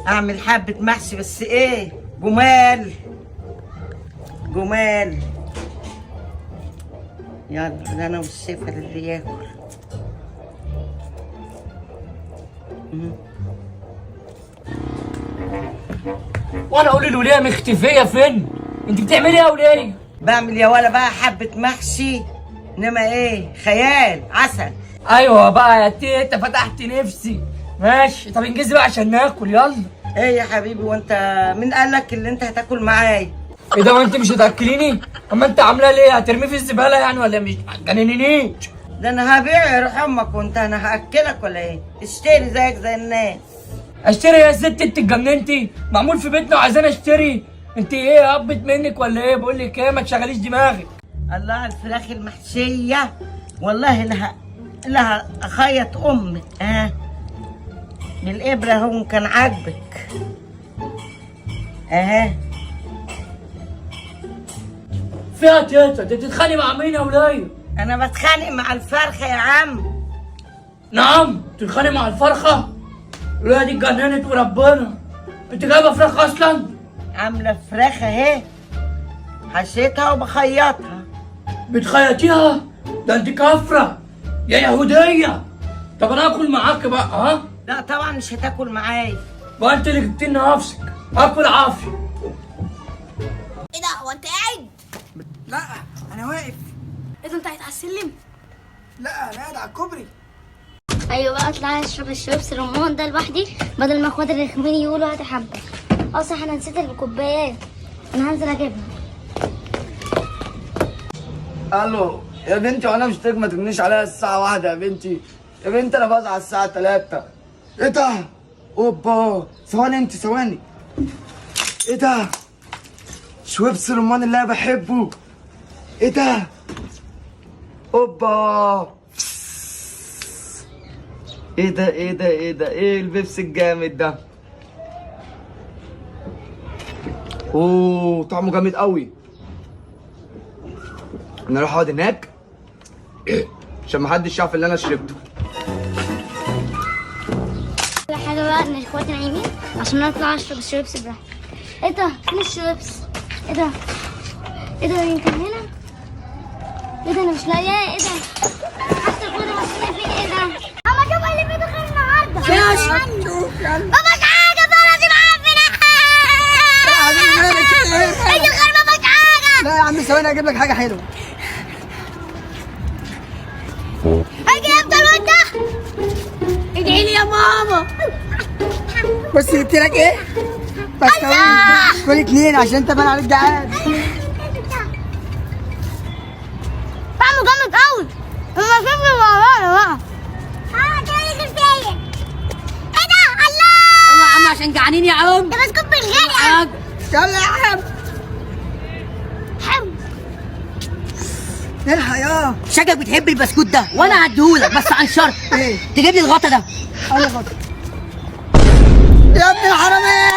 اعمل حبة محشي بس ايه جمال جمال. يلا ده انا والشيف اللي ياكل. وانا اقول الوليه مختفيه فين؟ انت بتعملي ايه يا وليه؟ بعمل يا ولا بقى حبة محشي، انما ايه خيال عسل. ايوه بقى يا تيتا فتحت نفسي. ماشي طب انجزي بقى عشان ناكل يلا. ايه يا حبيبي وانت مين قال لك اللي انت هتاكل معايا؟ ايه ده وانت مش هتاكليني؟ اما انت عامله ليه؟ هترميه في الزباله يعني ولا مش هتجننينيش؟ ده انا هبيع يا روح امك وانت انا هاكلك ولا ايه؟ اشتري زيك زي الناس. اشتري يا ست انت اتجننتي؟ معمول في بيتنا وعايزاني اشتري؟ انت ايه هبت منك ولا ايه؟ بقول لك ايه ما تشغليش دماغك. الله الفراخ المحشية والله لها اخيط امي بالابره هون كان عاجبك فيها تيتا انت بتتخانقي مع مين يا وليه؟ انا بتخانق مع الفرخه يا عم. نعم بتتخانقي مع الفرخه؟ الوليه دي اتجننت وربنا. انت جايبه فراخ اصلا؟ عامله فراخ اهي حشيتها وبخيطها. بتخيطيها؟ ده انت كافره يا يهوديه. طب انا اكل معاك بقى ها؟ لا طبعا مش هتاكل معايا. بقى انت اللي جبت لنا نفسك. اكل عافيه. ايه ده هو انت قاعد؟ لا انا واقف. ايه ده انت قاعد على السلم؟ لا انا قاعد على الكوبري. ايوه بقى اطلع اشرب الشيبس الرمان ده لوحدي بدل ما اخوات الرخمين يقولوا هاتي حبه. صح انا نسيت الكوبايات، انا هنزل اجيبها. الو يا بنتي وانا مش ما تجنيش عليا الساعة 1 يا بنتي. يا بنتي انا بصحى الساعة 3. ايه ده؟ اوبا ثواني انت ثواني. ايه ده؟ شويبس الرمان اللي انا بحبه. ايه ده؟ اوبا ايه ده ايه ده ايه ده ايه البيبسي الجامد ده؟ اوه طعمه جامد قوي. انا اروح اقعد هناك عشان محدش يعرف اللي انا شربته. كل حاجه بقى ان اخواتي نايمين عشان اطلع اشرب الشيبس براحتي. ايه ده؟ فين الشيبس؟ ايه ده؟ ايه ده يمكن هنا؟ ايه ده انا مش لاقياه. ايه ده؟ حتى الكوره ماسكين فين؟ ايه ده؟ اما شوف اللي في دخل النهارده. بابا حاجه فرزي معفنه. ايدي الخير بابا حاجه. لا يا عم ثواني اجيب لك حاجه حلوه. اجي افضل وانت ادعي لي يا ماما. بص جبت لك ايه؟ بس ثواني كل 2 عشان انت بان عليك جعان. طعمه جامد قوي. هما فين ورانا بقى؟ جاي كفايه. ايه ده؟ الله يلا يا عم عشان جعانين يا عم. ده بسكوت بالغالي. يلا يا عم حلو. نلحق يا شكلك بتحب البسكوت ده وانا هديهولك بس عن شرط. ايه؟ تجيب لي الغطا ده. انا غلط يا ابن الحرامية.